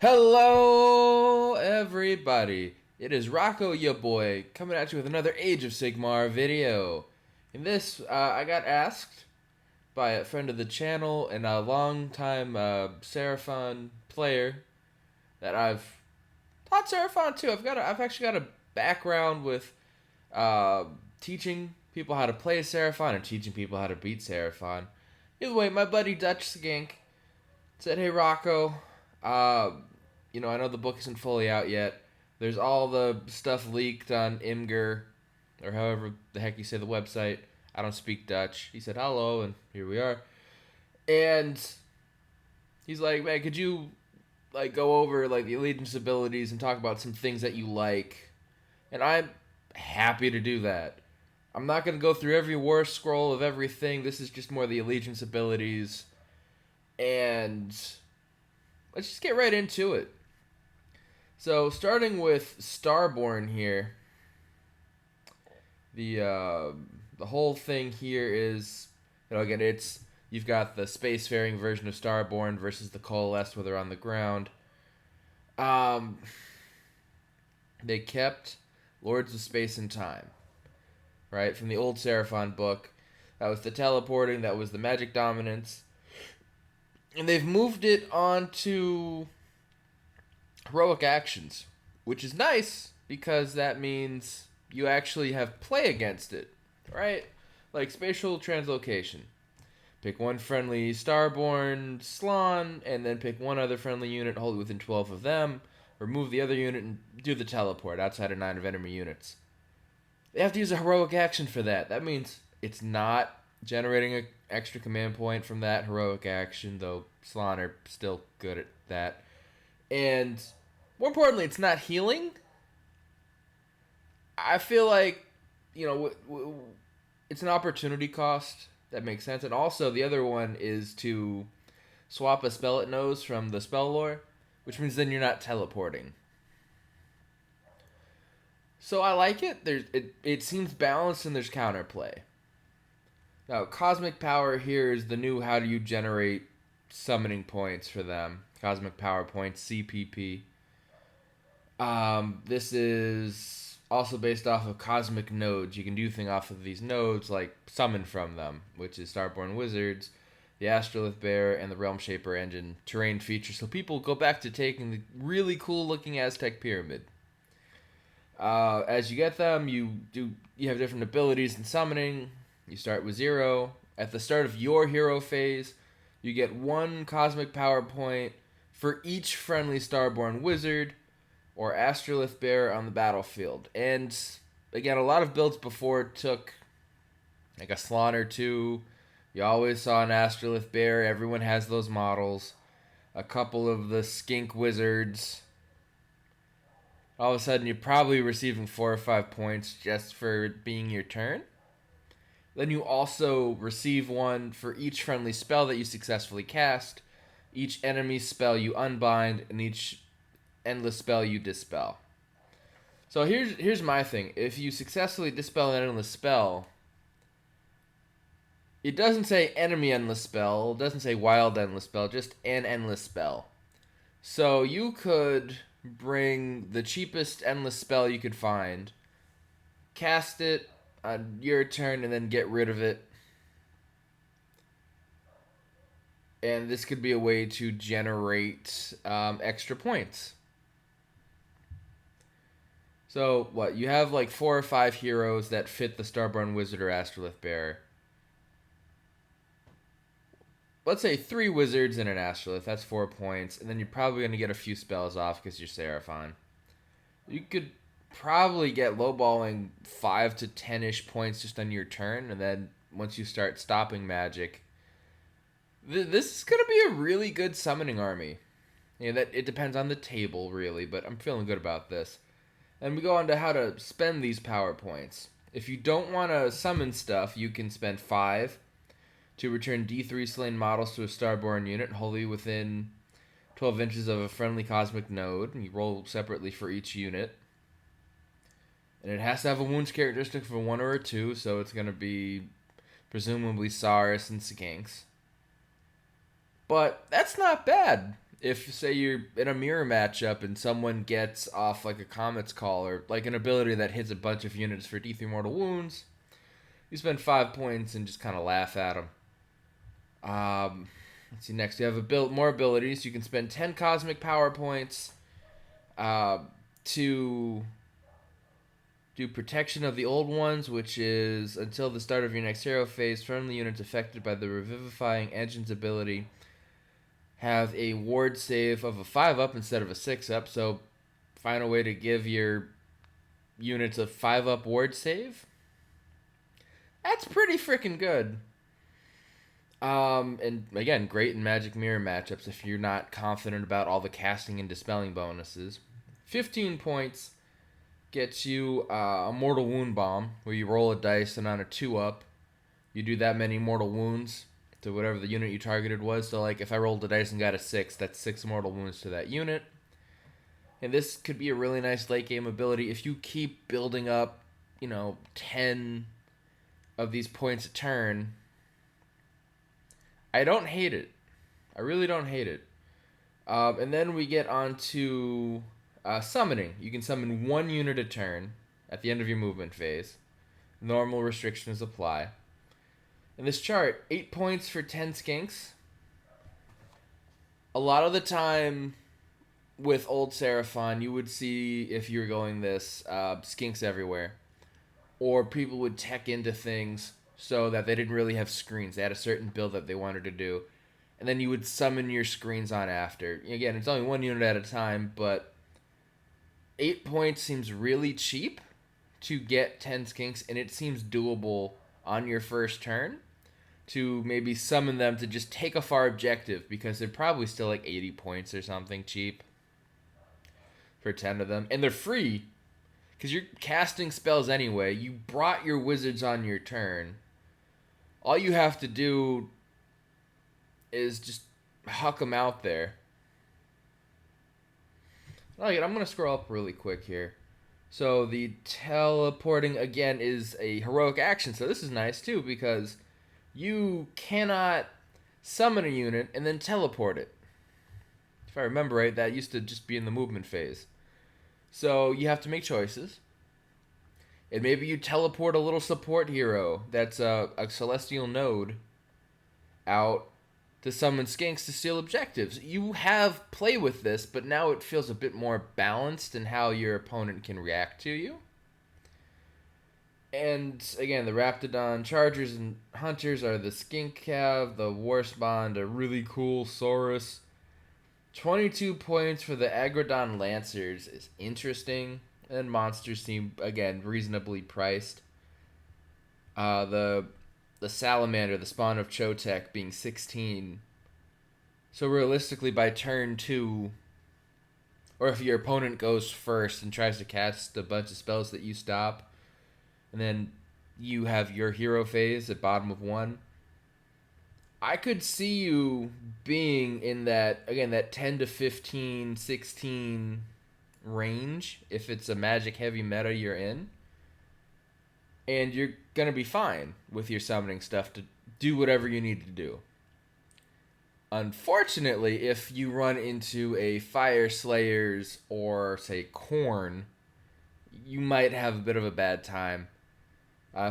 Hello, everybody. It is Rocco, your boy, coming at you with another Age of Sigmar video. In this, I got asked by a friend of the channel and a long-time Seraphon player that I've taught Seraphon too. I've actually got a background with teaching people how to play Seraphon and teaching people how to beat Seraphon. Either way, my buddy Dutch Skink said, "Hey Rocco, I know the book isn't fully out yet. There's all the stuff leaked on Imgur, or however the heck you say the website. I don't speak Dutch." He said hello, and here we are. And he's like, "Man, could you go over the allegiance abilities and talk about some things that you like?" And I'm happy to do that. I'm not gonna go through every war scroll of everything. This is just more the allegiance abilities, and let's just get right into it. So, starting with Starborn here, the whole thing here is, again, you've got the spacefaring version of Starborn versus the Coalesced where they're on the ground. They kept Lords of Space and Time, right, from the old Seraphon book. That was the teleporting, that was the magic dominance, and they've moved it on to heroic actions, which is nice because that means you actually have play against it, right? Like spatial translocation. Pick one friendly Starborn Slan, and then pick one other friendly unit, hold it within 12 of them, remove the other unit, and do the teleport outside of 9 of enemy units. They have to use a heroic action for that. That means it's not generating an extra command point from that heroic action, though Slan are still good at that. And more importantly, it's not healing. I feel like, it's an opportunity cost. That makes sense. And also, the other one is to swap a spell it knows from the spell lore, which means then you're not teleporting. So I like it. It seems balanced and there's counterplay. Now, Cosmic Power here is the new how do you generate summoning points for them. Cosmic Power Points, CPP. This is also based off of cosmic nodes. You can do things off of these nodes, like summon from them, which is Starborn Wizards, the Astrolith Bear, and the Realm Shaper Engine terrain feature. So people go back to taking the really cool looking Aztec Pyramid. As you get them, you have different abilities in summoning. You start with 0. At the start of your hero phase, you get 1 cosmic power point for each friendly Starborn Wizard or Astrolith Bear on the battlefield. And again, a lot of builds before took like a Slan or 2. You always saw an Astrolith Bear. Everyone has those models. A couple of the Skink Wizards. All of a sudden, you're probably receiving 4 or 5 points just for being your turn. Then you also receive 1 for each friendly spell that you successfully cast, each enemy spell you unbind, and each endless spell you dispel. So here's my thing. If you successfully dispel an endless spell, it doesn't say enemy endless spell, it doesn't say wild endless spell, just an endless spell. So you could bring the cheapest endless spell you could find, cast it on your turn, and then get rid of it. And this could be a way to generate extra points. So, what? You have like 4 or 5 heroes that fit the Starborn Wizard or Astrolith Bear. Let's say 3 wizards and an Astrolith. That's 4 points. And then you're probably going to get a few spells off because you're Seraphon. You could probably get lowballing 5 to 10-ish points just on your turn. And then once you start stopping magic, this is going to be a really good summoning army. That it depends on the table, really. But I'm feeling good about this. And we go on to how to spend these power points. If you don't want to summon stuff, you can spend 5 to return D3 slain models to a Starborn unit wholly within 12 inches of a friendly cosmic node. And you roll separately for each unit. And it has to have a wounds characteristic of a 1 or a 2, so it's going to be presumably Saurus and Skinks. But that's not bad. if say you're in a mirror matchup and someone gets off like a Comet's Call or like an ability that hits a bunch of units for D3 mortal wounds, you spend 5 points and just kind of laugh at them. Let's see, next you have more abilities. You can spend 10 cosmic power points to do Protection of the Old Ones, which is until the start of your next hero phase, friendly units affected by the Revivifying Engine's ability have a ward save of a 5-up instead of a 6-up, so find a way to give your units a 5-up ward save. That's pretty freaking good. And again, great in Magic Mirror matchups if you're not confident about all the casting and dispelling bonuses. 15 points gets you a Mortal Wound Bomb, where you roll a dice and on a 2-up, you do that many mortal wounds to whatever the unit you targeted was. So like if I rolled a dice and got a 6, that's 6 mortal wounds to that unit. And this could be a really nice late game ability if you keep building up, 10 of these points a turn. I don't hate it. I really don't hate it. And then we get on to summoning. You can summon 1 unit a turn at the end of your movement phase. Normal restrictions apply. In this chart, 8 points for 10 skinks. A lot of the time with old Seraphon, you would see, if you were going this, skinks everywhere. Or people would tech into things so that they didn't really have screens. They had a certain build that they wanted to do. And then you would summon your screens on after. Again, it's only 1 unit at a time, but 8 points seems really cheap to get 10 skinks, and it seems doable on your first turn to maybe summon them to just take a far objective, because they're probably still like 80 points or something cheap for 10 of them. And they're free, because you're casting spells anyway. You brought your wizards on your turn. All you have to do is just huck them out there. Alright, I'm going to scroll up really quick here. So the teleporting, again, is a heroic action. So this is nice, too, because you cannot summon a unit and then teleport it. If I remember right, that used to just be in the movement phase. So you have to make choices. And maybe you teleport a little support hero that's a celestial node out to summon skinks to steal objectives. You have play with this, but now it feels a bit more balanced in how your opponent can react to you. And again, the Raptidon Chargers and Hunters are the Skink Cav, the Warspawn, a really cool Saurus. 22 points for the Agrodon Lancers is interesting, and monsters seem, again, reasonably priced. The Salamander, the spawn of Chotek, being 16. So realistically, by turn 2, or if your opponent goes first and tries to cast a bunch of spells that you stop, and then you have your hero phase at bottom of 1, I could see you being in that, again, that 10 to 15, 16 range if it's a magic heavy meta you're in. And you're going to be fine with your summoning stuff to do whatever you need to do. Unfortunately, if you run into a Fire Slayers or, say, Khorne, you might have a bit of a bad time.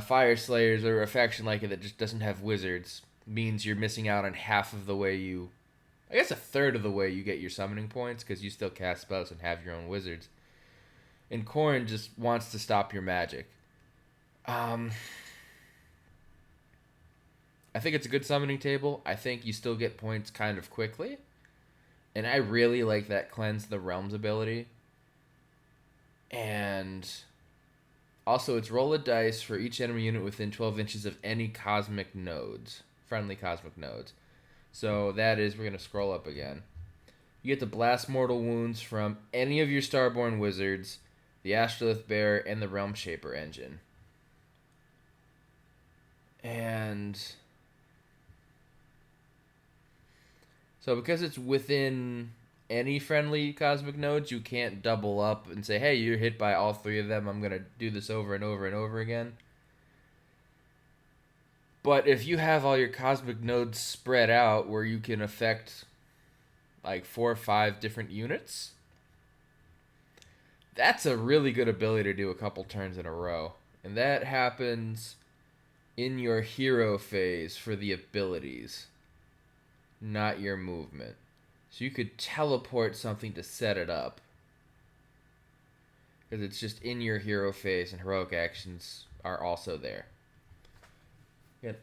Fire Slayers are a faction like it that just doesn't have wizards. Means you're missing out on half of the way you... I guess a third of the way you get your summoning points, because you still cast spells and have your own wizards. And Khorne just wants to stop your magic. I think it's a good summoning table. I think you still get points kind of quickly. And I really like that Cleanse the Realms ability. And also, it's roll a dice for each enemy unit within 12 inches of any cosmic nodes. Friendly cosmic nodes. So that is, we're going to scroll up again. You get to blast mortal wounds from any of your Starborn wizards, the Astrolith Bearer, and the Realm Shaper engine. And so because it's within any friendly cosmic nodes, you can't double up and say, hey, you're hit by all 3 of them, I'm going to do this over and over and over again. But if you have all your cosmic nodes spread out where you can affect like 4 or 5 different units. That's a really good ability to do a couple turns in a row. And that happens in your hero phase for the abilities, not your movement. So you could teleport something to set it up, because it's just in your hero phase, and heroic actions are also there. Yeah.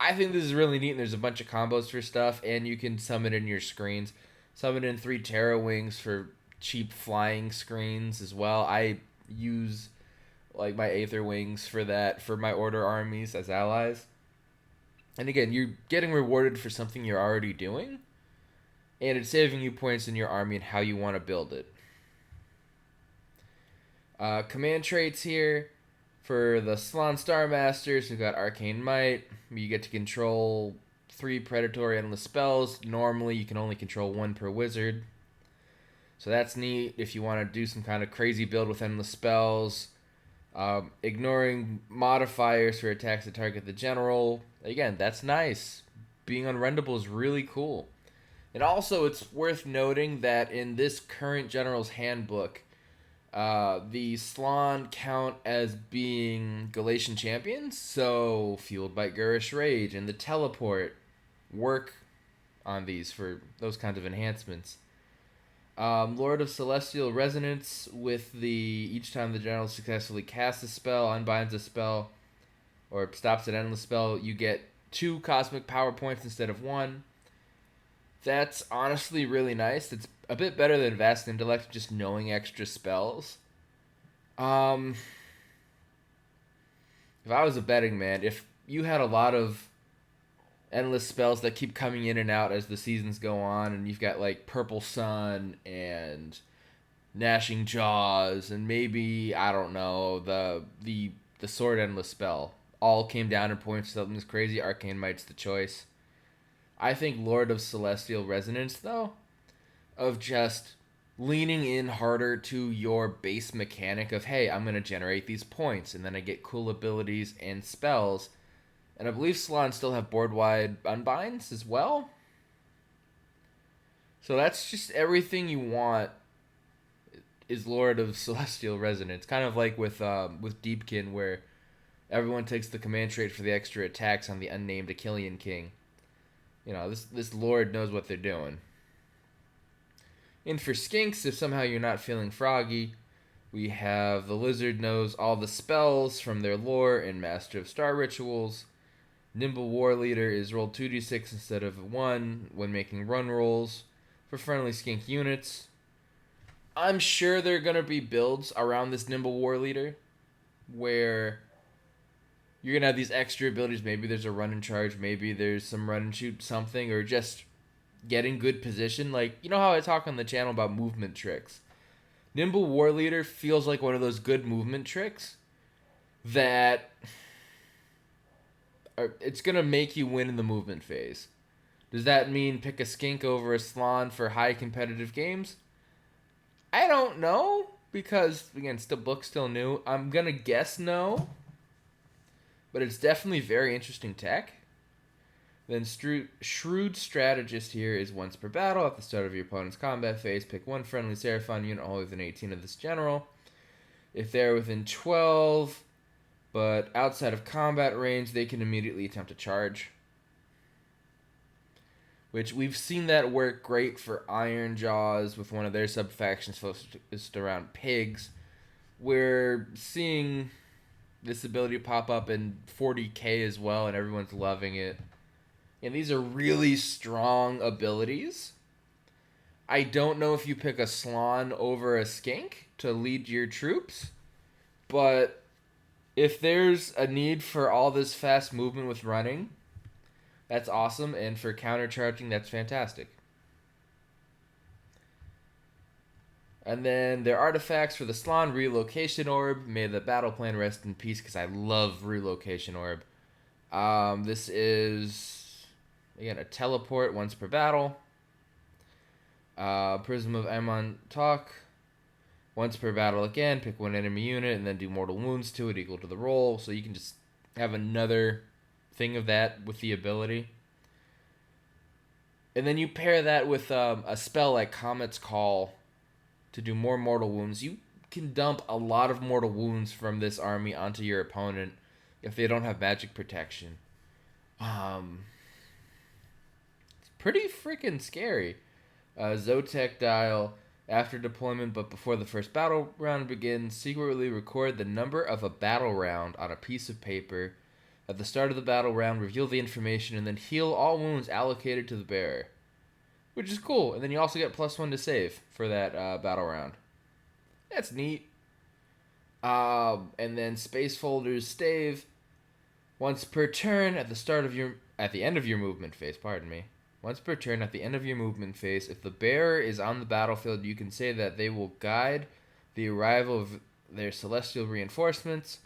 I think this is really neat, and there's a bunch of combos for stuff, and you can summon in your screens. Summon in 3 Terra Wings for cheap flying screens as well. I use like my Aether Wings for that, for my Order armies as allies. And again, you're getting rewarded for something you're already doing, and it's saving you points in your army and how you want to build it. Command traits here for the Salon Star Masters. We've got Arcane Might. You get to control 3 predatory endless spells. Normally, you can only control 1 per wizard. So that's neat if you want to do some kind of crazy build with endless spells. Ignoring modifiers for attacks that target the general. Again, that's nice. Being unrendable is really cool. And also, it's worth noting that in this current General's Handbook, the Slann count as being Galatian champions, so Fueled by Gurish Rage and the Teleport work on these for those kinds of enhancements. Lord of Celestial Resonance, with the each time the general successfully casts a spell, unbinds a spell, or stops an endless spell, you get 2 cosmic power points instead of 1. That's honestly really nice. It's a bit better than Vast Intellect, just knowing extra spells. If I was a betting man, if you had a lot of endless spells that keep coming in and out as the seasons go on, and you've got like Purple Sun and Gnashing Jaws, and maybe, I don't know, the Sword Endless spell all came down in points. Something's crazy. Arcane Might's the choice. I think Lord of Celestial Resonance, though, of just leaning in harder to your base mechanic of, hey, I'm going to generate these points, and then I get cool abilities and spells. And I believe Salon still have board-wide unbinds as well. So that's just everything you want is Lord of Celestial Resonance. Kind of like with Deepkin, where everyone takes the command trait for the extra attacks on the unnamed Achillean King. You know, this Lord knows what they're doing. And for Skinks, if somehow you're not feeling froggy, we have the Lizard knows all the spells from their lore in Master of Star Rituals. Nimble War Leader is rolled 2d6 instead of 1 when making run rolls for friendly skink units. I'm sure there are going to be builds around this Nimble War Leader where you're going to have these extra abilities. Maybe there's a run and charge, maybe there's some run and shoot something, or just getting good position. Like, you know how I talk on the channel about movement tricks? Nimble War Leader feels like one of those good movement tricks that it's going to make you win in the movement phase. Does that mean pick a skink over a Slann for high competitive games? I don't know, because, again, book's still new. I'm going to guess no, but it's definitely very interesting tech. Then Shrewd Strategist here is once per battle. At the start of your opponent's combat phase, pick 1 friendly Seraphon unit all within 18 of this general. If they're within 12... but outside of combat range, they can immediately attempt a charge. Which we've seen that work great for Iron Jaws with one of their sub-factions focused around pigs. We're seeing this ability pop up in 40k as well, and everyone's loving it. And these are really strong abilities. I don't know if you pick a Slann over a skink to lead your troops, but if there's a need for all this fast movement with running, that's awesome. And for countercharging, that's fantastic. And then their artifacts for the Slann: Relocation Orb. May the battle plan rest in peace, because I love Relocation Orb. This is, again, a teleport once per battle. Prism of Amon Talk. Once per battle again, pick 1 enemy unit and then do mortal wounds to it equal to the roll. So you can just have another thing of that with the ability. And then you pair that with a spell like Comet's Call to do more mortal wounds. You can dump a lot of mortal wounds from this army onto your opponent if they don't have magic protection. It's pretty freaking scary. Zotek dial. After deployment, but before the first battle round begins, secretly record the number of a battle round on a piece of paper. At the start of the battle round, reveal the information and then heal all wounds allocated to the bearer. Which is cool. And then you also get +1 to save for that battle round. That's neat. And then Space Folder's Stave. Once per turn at the end of your movement phase, pardon me. Once per turn at the end of your movement phase, if the bearer is on the battlefield, you can say that they will guide the arrival of their celestial reinforcements.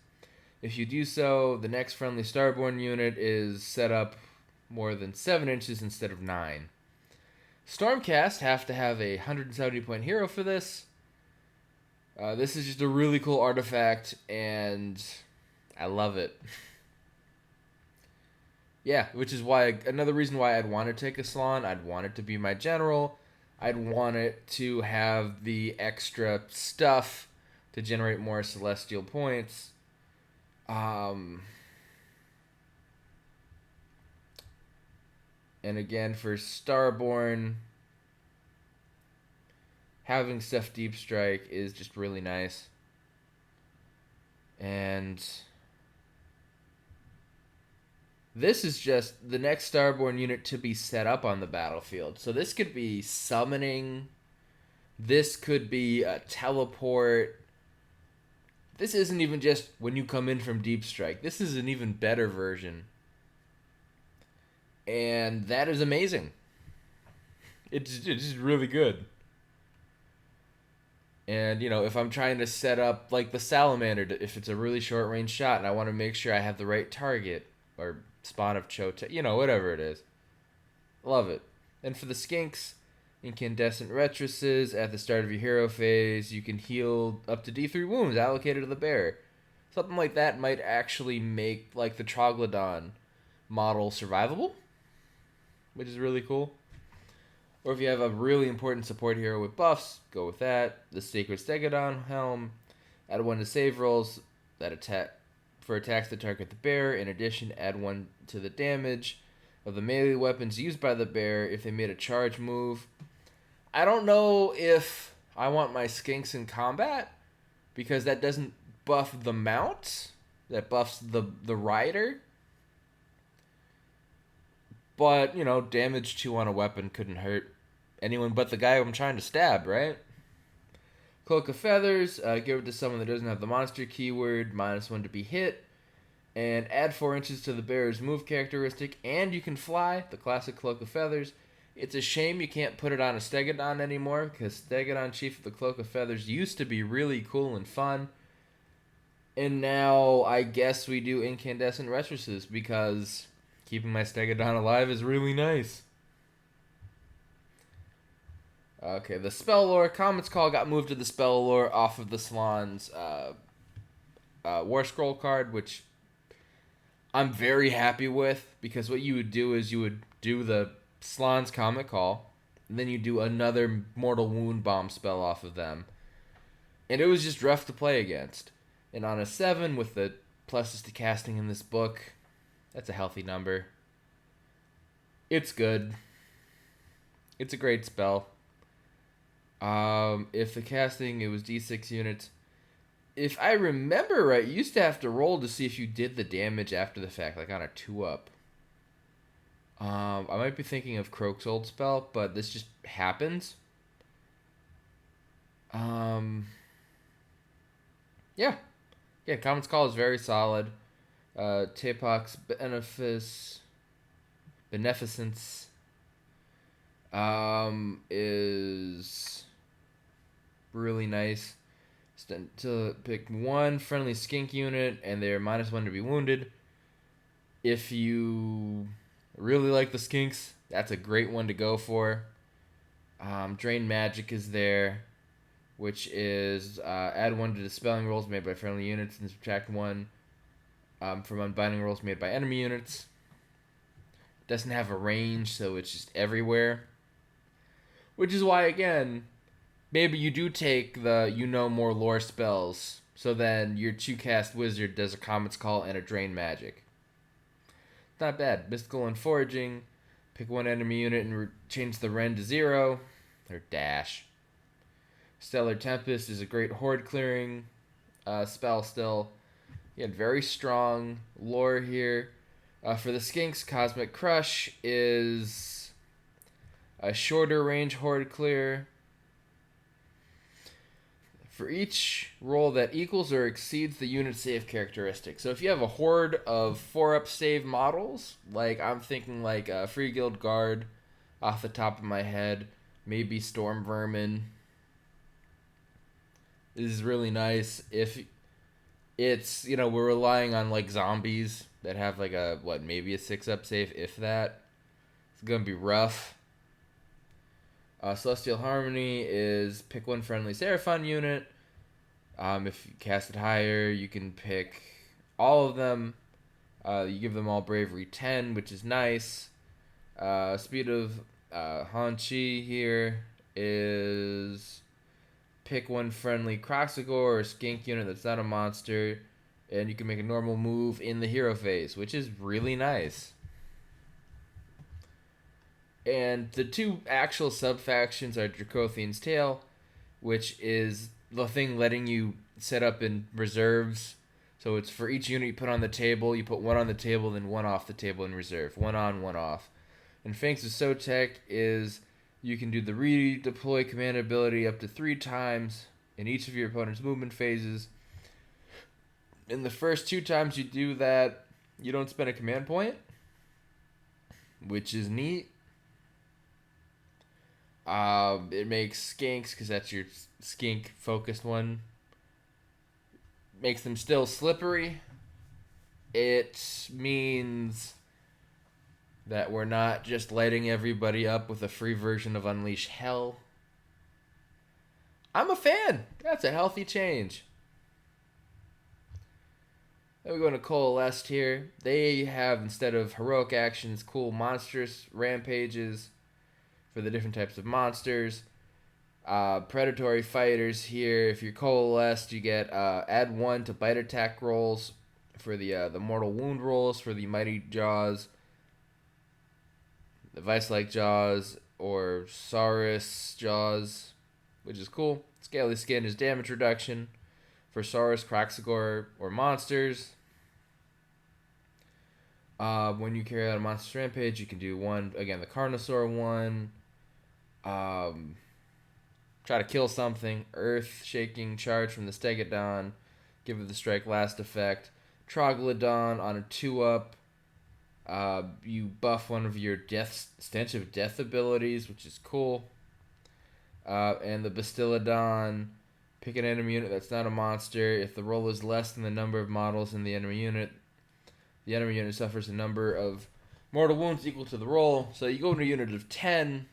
If you do so, the next friendly Starborn unit is set up more than 7 inches instead of 9. Stormcast have to have a 170 point hero for this. This is just a really cool artifact, and I love it. Yeah, which is why another reason why I'd want to take a Salon. I'd want it to be my general. I'd want it to have the extra stuff to generate more celestial points. And again, for Starborn, having stuff Deep Strike is just really nice. And this is just the next Starborn unit to be set up on the battlefield. So this could be summoning. This could be a teleport. This isn't even just when you come in from Deep Strike. This is an even better version. And that is amazing. It's just really good. And, if I'm trying to set up, like, the Salamander, if it's a really short-range shot and I want to make sure I have the right target, or Spawn of Chota, whatever it is. Love it. And for the Skinks, Incandescent Retresses, at the start of your hero phase, you can heal up to D3 wounds allocated to the bearer. Something like that might actually make, like, the Troglodon model survivable, which is really cool. Or if you have a really important support hero with buffs, go with that. The Sacred Stegodon Helm, add 1 to save rolls that attack for attacks that target the bearer. In addition, add 1 to the damage of the melee weapons used by the bearer if they made a charge move. I don't know if I want my Skinks in combat, because that doesn't buff the mount. That buffs the rider. But, damage 2 on a weapon couldn't hurt anyone but the guy I'm trying to stab, right? Cloak of Feathers, give it to someone that doesn't have the monster keyword, -1 to be hit, and add 4 inches to the bearer's move characteristic, and you can fly, the classic Cloak of Feathers. It's a shame you can't put it on a Stegodon anymore, because Stegodon Chief of the Cloak of Feathers used to be really cool and fun. And now I guess we do Incandescent Retresses, because keeping my Stegodon alive is really nice. Okay, the Spell Lore. Comet's Call got moved to the Spell Lore off of the Salon's War Scroll card, which I'm very happy with, because what you would do is you would do the Salon's Comet Call, and then you do another Mortal Wound Bomb spell off of them. And it was just rough to play against. And on a 7, with the pluses to casting in this book, that's a healthy number. It's good. It's a great spell. If the casting, it was D6 units. If I remember right, you used to have to roll to see if you did the damage after the fact, like on a 2-up. I might be thinking of Croak's old spell, but this just happens. Yeah. Yeah, Comet's Call is very solid. Tapok's Beneficence is really nice. To pick 1 friendly skink unit, and they're -1 to be wounded. If you really like the skinks, that's a great one to go for. Drain Magic is there, which is add 1 to dispelling rolls made by friendly units and subtract 1 from unbinding rolls made by enemy units. doesn't have a range, so it's just everywhere. Which is why, again, maybe you do take the more lore spells, so then your 2-cast wizard does a Comet's Call and a Drain Magic. Not bad. Mystical and Foraging. Pick one enemy unit and change the Ren to 0. Or dash. Stellar Tempest is a great horde clearing spell still. You had very strong lore here. For the Skinks, Cosmic Crush is a shorter range horde clear. For each roll that equals or exceeds the unit save characteristic. So if you have a horde of 4-up save models, like I'm thinking like a Free Guild Guard off the top of my head, maybe Storm Vermin. This is really nice. If it's, we're relying on like zombies that have like maybe a 6-up save, if that. It's going to be rough. Celestial Harmony is pick one friendly Seraphon unit. If you cast it higher, you can pick all of them. You give them all Bravery 10, which is nice. Speed of Hanchi here is pick one friendly Croxagore or Skink unit that's not a monster, and you can make a normal move in the hero phase, which is really nice. And the two actual sub-factions are Dracothian's Tale, which is the thing letting you set up in reserves. So it's for each unit you put on the table, you put one on the table, then one off the table in reserve. One on, one off. And Fangs of Sotek is you can do the redeploy command ability up to 3 times in each of your opponent's movement phases. In the first 2 times you do that, you don't spend a command point, which is neat. It makes skinks, because that's your skink focused one, makes them still slippery. It means that we're not just lighting everybody up with a free version of Unleash Hell. I'm a fan. That's a healthy change. Then we go into Coalesced here. They have, instead of heroic actions, cool monstrous rampages for the different types of monsters. Predatory fighters here. If you're Coalesced, you get add 1 to bite attack rolls for the mortal wound rolls for the Mighty Jaws, the Vice-like Jaws, or Saurus Jaws, which is cool. Scaly Skin is damage reduction for Saurus, Croxagore, or monsters. When you carry out a monster's rampage, you can do one, again, the Carnosaur one. Try to kill something. Earth-shaking charge from the Stegodon. Give it the strike last effect. Troglodon on a 2-up. You buff one of your Stench of Death abilities, which is cool. And the Bastillodon, pick an enemy unit that's not a monster. If the roll is less than the number of models in the enemy unit suffers a number of mortal wounds equal to the roll. So you go into a unit of 10,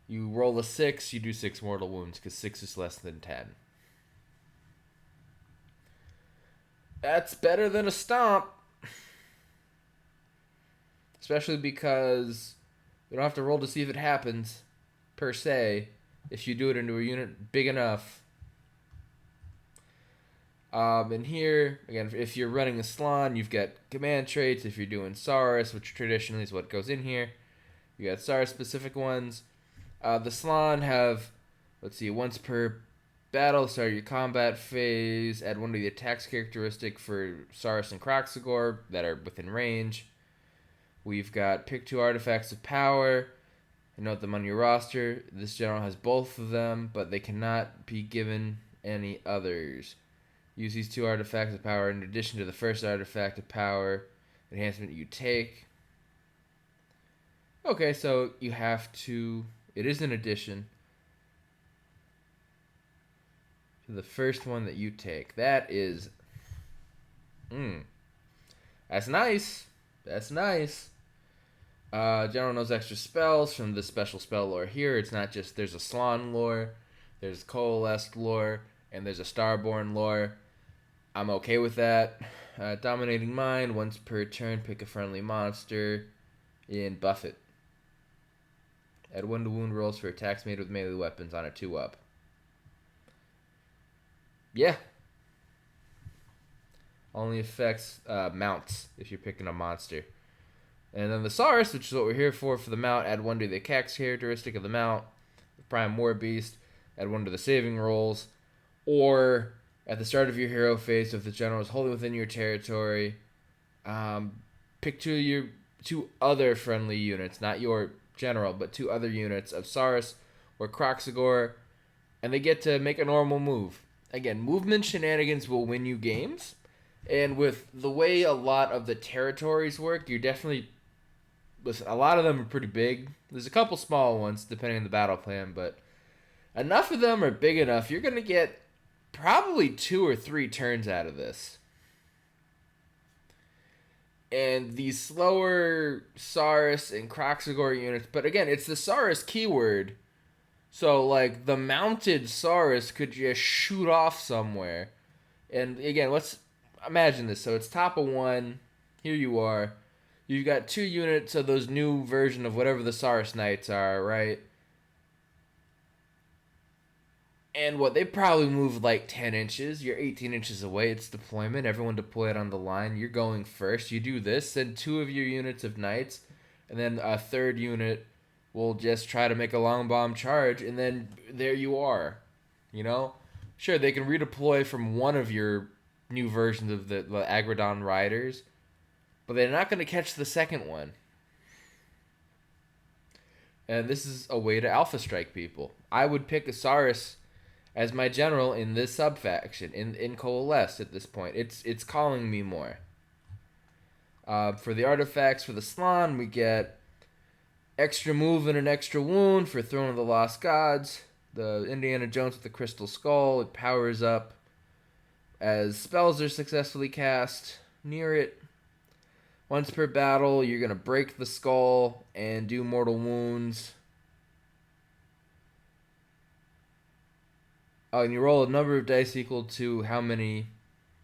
you roll a 6, you do 6 mortal wounds, because 6 is less than 10. That's better than a stomp. Especially because we don't have to roll to see if it happens, per se, if you do it into a unit big enough. And here, again, if you're running a Slon, you've got command traits. If you're doing Saurus, which traditionally is what goes in here, you got Saurus-specific ones. The Slon have, once per battle, start your combat phase, add 1 to the attacks characteristic for Saurus and Croxagore that are within range. We've got pick 2 artifacts of power and note them on your roster. This general has both of them, but they cannot be given any others. Use these 2 artifacts of power in addition to the first artifact of power enhancement you take. Okay, so you have to... It is an addition to the first one that you take. That is... That's nice. That's nice. General knows extra spells from the special spell lore here. It's not just... There's a Slon lore, there's Coalesced lore, and there's a Starborn lore. I'm okay with that. Dominating Mind. Once per turn, pick a friendly monster. in Buff It. Add 1 to wound rolls for attacks made with melee weapons on a 2-up. Yeah. Only affects mounts if you're picking a monster. And then the Saurus, which is what we're here for the mount, add 1 to the attacks characteristic of the mount. The Prime War Beast, add 1 to the saving rolls. Or at the start of your hero phase, if the general is wholly within your territory, pick 2 other friendly units, not your general, but 2 other units of Saurus or Croxagore, and they get to make a normal move. Again, movement shenanigans will win you games, and with the way a lot of the territories work, you're definitely... Listen, a lot of them are pretty big. There's a couple small ones, depending on the battle plan, but enough of them are big enough. You're going to get probably 2 or 3 turns out of this. And these slower Saurus and Croxagore units, but again, it's the Saurus keyword. So, like, the mounted Saurus could just shoot off somewhere. And again, let's imagine this. So it's top of 1. Here you are. You've got 2 units of those new version of whatever the Saurus Knights are, right? And what, they probably move like 10 inches. You're 18 inches away. It's deployment. Everyone deployed on the line. You're going first. You do this. Send 2 of your units of Knights. And then a 3rd unit will just try to make a long bomb charge. And then there you are. You know? Sure, they can redeploy from one of your new versions of the Agrodon Riders. But they're not going to catch the second one. And this is a way to alpha strike people. I would pick a Saurus as my general in this sub-faction, in Coalesced at this point. It's calling me more. For the artifacts, for the Slann, we get extra move and an extra wound for Throne of the Lost Gods. The Indiana Jones with the Crystal Skull, it powers up as spells are successfully cast near it. Once per battle, you're going to break the skull and do mortal wounds. Oh, and you roll a number of dice equal to how many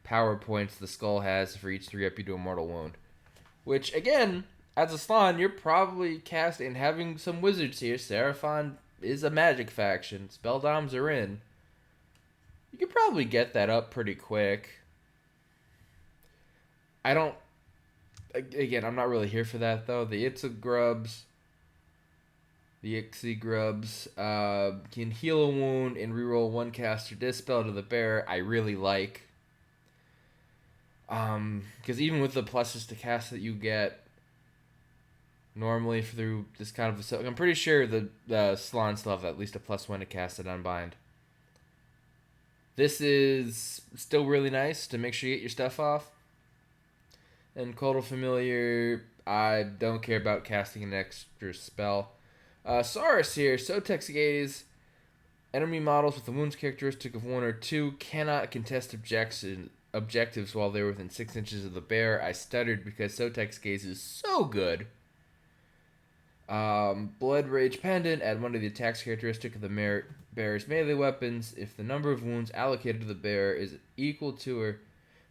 power points the skull has for each 3-up you do a mortal wound. Which, again, as a Slann, you're probably casting and having some wizards here. Seraphon is a magic faction. Spelldoms are in. You could probably get that up pretty quick. Again, I'm not really here for that, though. The Ixie Grubs can heal a wound and reroll 1 caster Dispel to the bearer. I really like. Because even with the pluses to cast that you get normally through this kind of a... I'm pretty sure the Slann still have at least a +1 to cast it Unbind. This is still really nice to make sure you get your stuff off. And Coldal Familiar, I don't care about casting an extra spell. Saurus here, Sotex Gaze. Enemy models with the wounds characteristic of 1 or 2 cannot contest objectives while they're within 6 inches of the bear. I stuttered because Sotex Gaze is so good. Blood Rage Pendant, add 1 to the attacks characteristic of the bearer's melee weapons. If the number of wounds allocated to the bearer is equal to or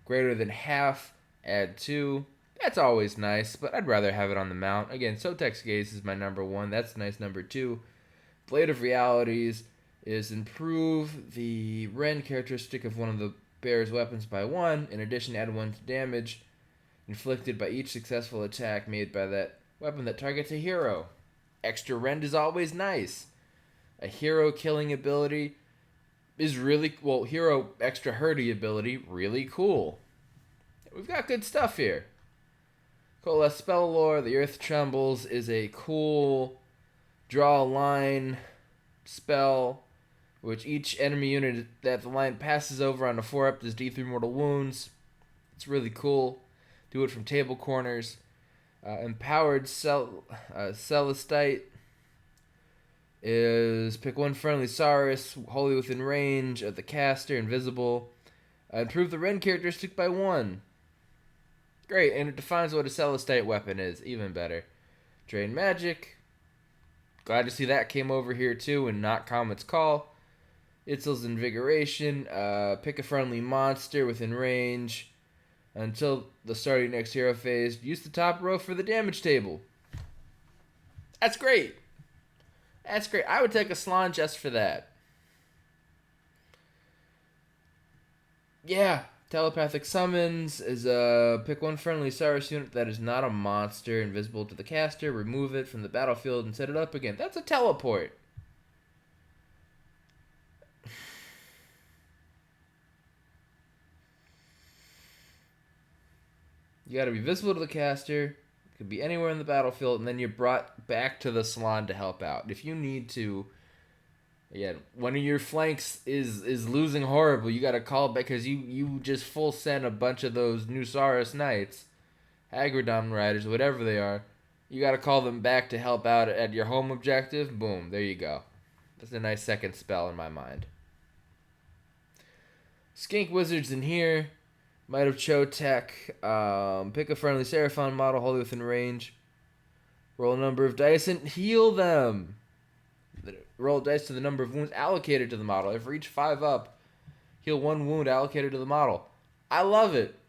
greater than half, add 2. That's always nice, but I'd rather have it on the mount. Again, Sotex Gaze is my number 1. That's nice number 2. Blade of Realities is improve the Ren characteristic of one of the bearer's weapons by 1. In addition, add 1 to damage inflicted by each successful attack made by that weapon that targets a hero. Extra Rend is always nice. A hero killing ability is really... Well, hero extra hurdy ability, really cool. We've got good stuff here. Coalesced Spell Lore, the Earth Trembles is a cool draw a line spell, which each enemy unit that the line passes over on a 4-up does D3 mortal wounds. It's really cool. Do it from table corners. Empowered Celestite is pick 1 friendly Saurus, wholly within range of the caster, invisible. Improve the Ren characteristic by 1. Great, and it defines what a Celestite weapon is. Even better. Drain Magic. Glad to see that came over here too and not Comet's Call. Itzel's Invigoration. Pick a friendly monster within range. Until the start of your next hero phase, use the top row for the damage table. That's great. That's great. I would take a Slon just for that. Yeah. Telepathic Summons is a pick one friendly Cyrus unit that is not a monster, invisible to the caster, remove it from the battlefield and set it up again. That's a teleport. You gotta be visible to the caster, it could be anywhere in the battlefield, and then you're brought back to the salon to help out. If you need to, again, one of your flanks is losing horribly, you gotta call back because you just full send a bunch of those Nusaris Knights, Agrodon Riders, whatever they are. You gotta call them back to help out at your home objective. Boom, there you go. That's a nice second spell in my mind. Skink Wizards in here. Might of Chotech. Pick a friendly Seraphon model wholly within range. Roll a number of dice and heal them. Roll dice to the number of wounds allocated to the model. If for each 5 up, heal 1 wound allocated to the model. I love it.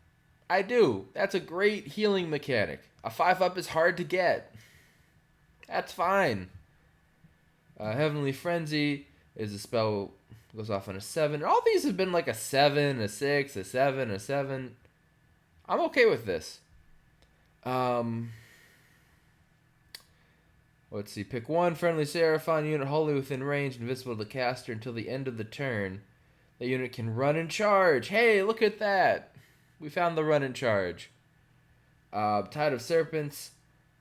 I do. That's a great healing mechanic. A 5 up is hard to get. That's fine. Heavenly Frenzy is a spell goes off on a 7. All these have been like a 7, a 6, a 7, a 7. I'm okay with this. Let's see. Pick one friendly Seraphon unit wholly within range, invisible to the caster until the end of the turn. That unit can run and charge. Hey, look at that. We found the run and charge. Tide of Serpents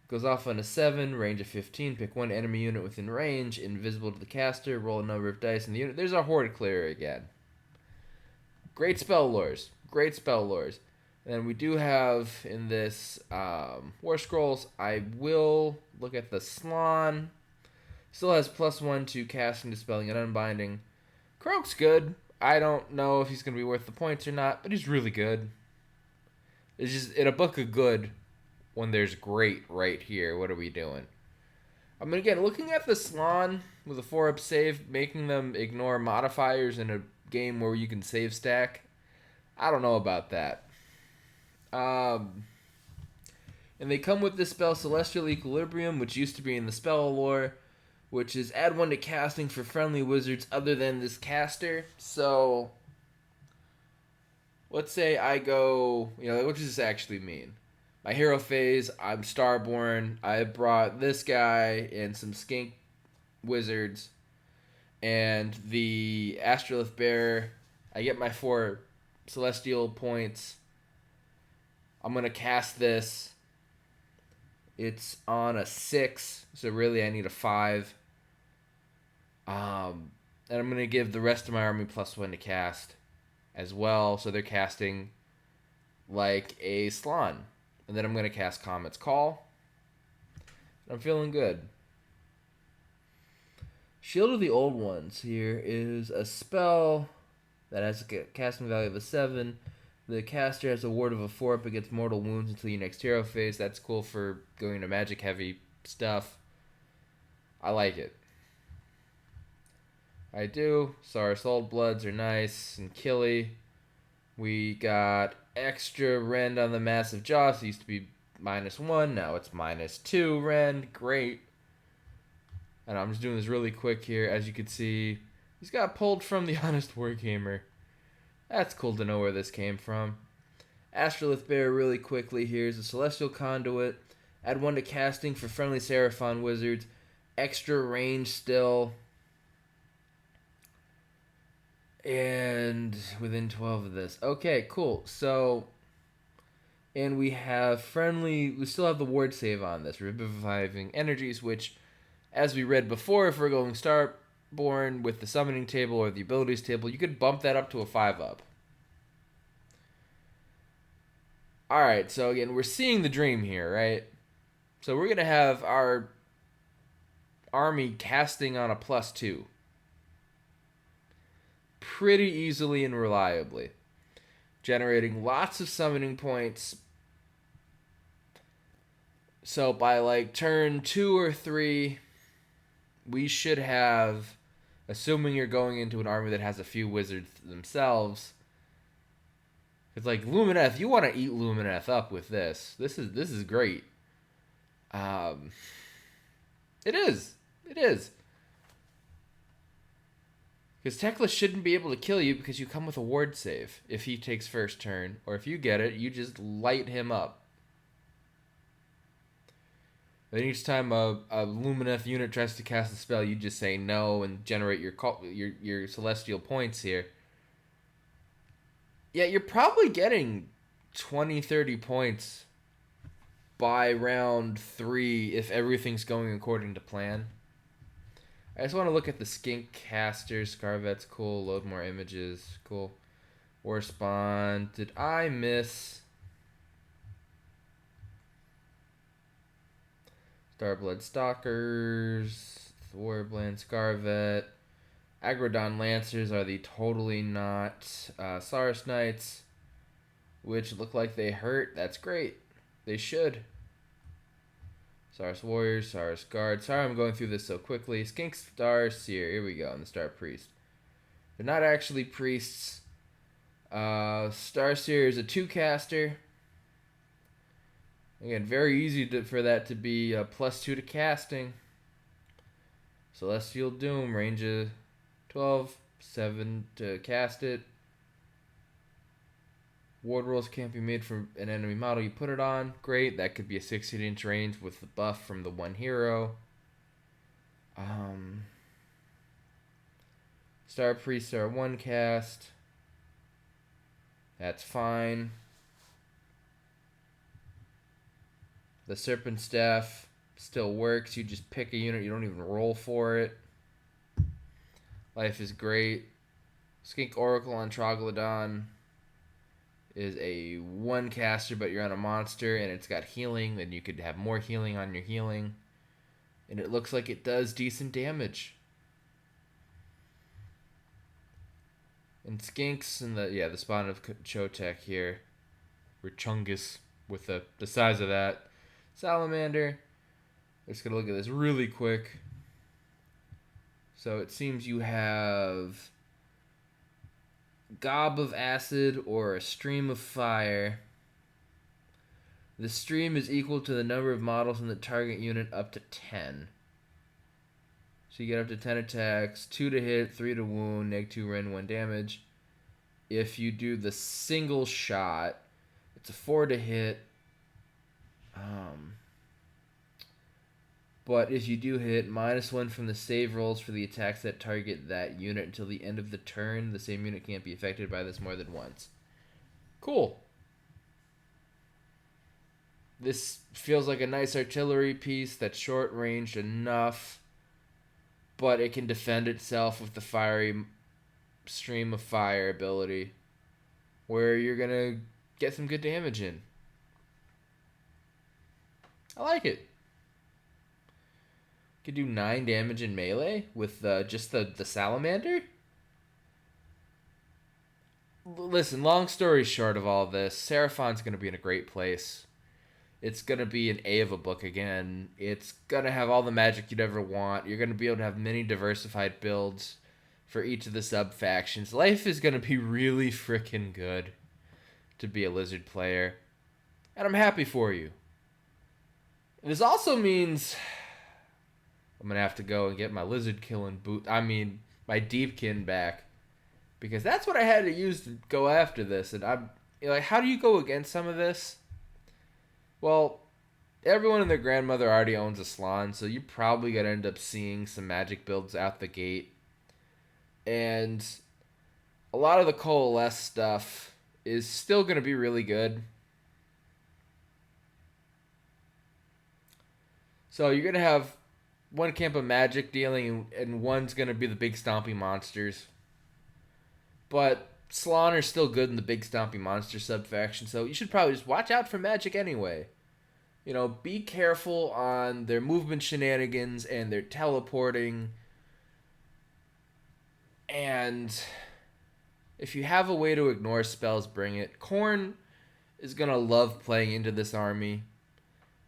goes off on a 7, range of 15. Pick one enemy unit within range, invisible to the caster. Roll a number of dice in the unit. There's our Horde Clearer again. Great spell lores. Great spell lores. And we do have in this War Scrolls, I will look at the Slon. Still has +1 to casting, dispelling, and unbinding. Croak's good. I don't know if he's going to be worth the points or not, but he's really good. It's just in a book of good when there's great right here. What are we doing? I mean, again, looking at the Slon with a 4-up save, making them ignore modifiers in a game where you can save stack, I don't know about that. And they come with this spell, Celestial Equilibrium, which used to be in the spell lore, which is add 1 to casting for friendly wizards other than this caster. So, let's say I go, what does this actually mean? My hero phase, I'm Starborn. I brought this guy and some skink wizards. And the Astrolith Bearer, I get my 4 celestial points. I'm going to cast this. It's on a 6, so really I need a 5. And I'm going to give the rest of my army +1 to cast as well, so they're casting like a Slon. And then I'm going to cast Comet's Call. I'm feeling good. Shield of the Old Ones here is a spell that has a casting value of a 7. The caster has a ward of a 4 up against mortal wounds until your next hero phase. That's cool for going to magic heavy stuff. I like it. I do. Saurus Old Bloods are nice and killy. We got extra rend on the Massive Jaws. It used to be -1. Now it's -2 rend. Great. And I'm just doing this really quick here. As you can see, he's got pulled from the Honest Wargamer. That's cool to know where this came from. Astrolith Bear really quickly here is a Celestial Conduit. Add 1 to casting for friendly Seraphon wizards. Extra range still. And within 12 of this. Okay, cool. So, and we have we still have the ward save on this. Revivifying Energies, which, as we read before, if we're going Starborn with the summoning table or the abilities table, you could bump that up to a 5-up. Alright, so again, we're seeing the dream here, right? So we're going to have our army casting on a +2. Pretty easily and reliably. Generating lots of summoning points. So by like turn 2 or 3, we should have, assuming you're going into an army that has a few wizards themselves, it's like Lumineth, you want to eat Lumineth up with this. This is great. It is. It is. Because Tekla shouldn't be able to kill you because you come with a ward save if he takes first turn. Or if you get it, you just light him up. Then each time a Lumineth unit tries to cast a spell, you just say no and generate your celestial points here. Yeah, you're probably getting 20, 30 points by round 3 if everything's going according to plan. I just want to look at the Skink Casters. Scarvet's cool. Load more images. Cool. War Spawn. Did I miss? Starblood Stalkers. Warblend Scarvet. Agrodon Lancers are the totally not Saurus Knights, which look like they hurt. That's great. They should. Saurus Warriors, Saurus Guard. Sorry I'm going through this so quickly. Skink Star Seer. Here we go. And the Star Priest. They're not actually priests. Star Seer is a 2-caster. Again, very easy for that to be a +2 to casting. Celestial Doom. Range of 12. 7 to cast it. Ward rolls can't be made from an enemy model you put it on. Great. That could be a 16-inch range with the buff from the one hero. Star Priest are 1 cast. That's fine. The Serpent Staff still works. You just pick a unit. You don't even roll for it. Life is great. Skink Oracle on Troglodon is a 1 caster, but you're on a monster, and it's got healing. Then you could have more healing on your healing. And it looks like it does decent damage. And Skinks and the spawn of Chotek here. Rechungus with the size of that. Salamander. Let's gonna look at this really quick. So it seems you have Gob of Acid or a Stream of Fire. The stream is equal to the number of models in the target unit up to 10. So you get up to 10 attacks, 2 to hit, 3 to wound, -2 rend, 1 damage. If you do the single shot, it's a 4 to hit. But if you do hit, -1 from the save rolls for the attacks that target that unit until the end of the turn. The same unit can't be affected by this more than once. Cool. This feels like a nice artillery piece that's short ranged enough, but it can defend itself with the fiery stream of fire ability, where you're going to get some good damage in. I like it. Could do 9 damage in melee with just the salamander. Listen, long story short of all this, Seraphon's going to be in a great place. It's going to be an A of a book again. It's going to have all the magic you'd ever want. You're going to be able to have many diversified builds for each of the sub-factions. Life is going to be really freaking good to be a Lizard player. And I'm happy for you. This also means I'm going to have to go and get my Lizard killing my Deepkin back. Because that's what I had to use to go after this. And I'm like, how do you go against some of this? Well, everyone and their grandmother already owns a Slann, so you probably got to end up seeing some magic builds out the gate. And a lot of the Coalesced stuff is still going to be really good. So you're going to have one camp of magic dealing, and one's going to be the big stompy monsters. But Slann are still good in the big stompy monster sub-faction, so you should probably just watch out for magic anyway. You know, be careful on their movement shenanigans and their teleporting. And if you have a way to ignore spells, bring it. Khorne is going to love playing into this army.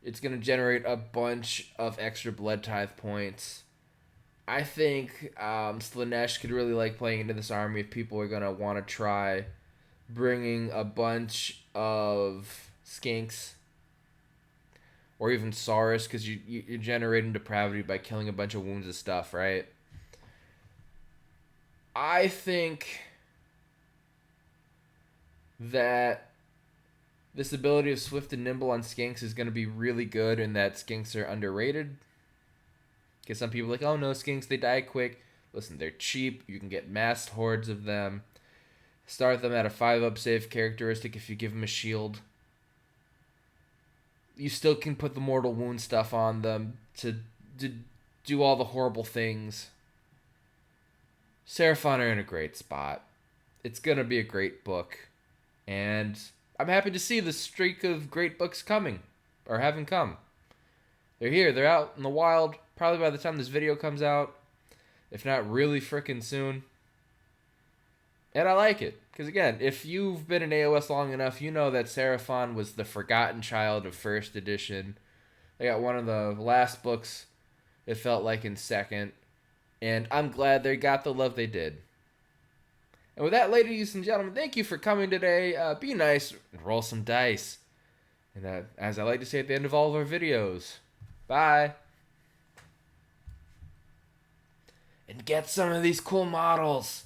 It's going to generate a bunch of extra Blood Tithe points. I think Slaanesh could really like playing into this army if people are going to want to try bringing a bunch of skinks. or even Saurus, because you're generating depravity by killing a bunch of wounds and stuff, right? I think that this ability of Swift and Nimble on Skinks is going to be really good, and that Skinks are underrated. Because some people are like, oh no, Skinks, they die quick. Listen, they're cheap. You can get massed hordes of them. Start them at a 5-up save characteristic if you give them a shield. You still can put the mortal wound stuff on them to do all the horrible things. Seraphon are in a great spot. It's going to be a great book. And I'm happy to see the streak of great books coming, or having come. They're here. They're out in the wild, probably by the time this video comes out. If not really frickin' soon. And I like it. Because again, if you've been in AoS long enough, you know that Seraphon was the forgotten child of first edition. They got one of the last books, it felt like, in second. And I'm glad they got the love they did. And with that, ladies and gentlemen, thank you for coming today. Be nice and roll some dice. And as I like to say at the end of all of our videos, bye. And get some of these cool models.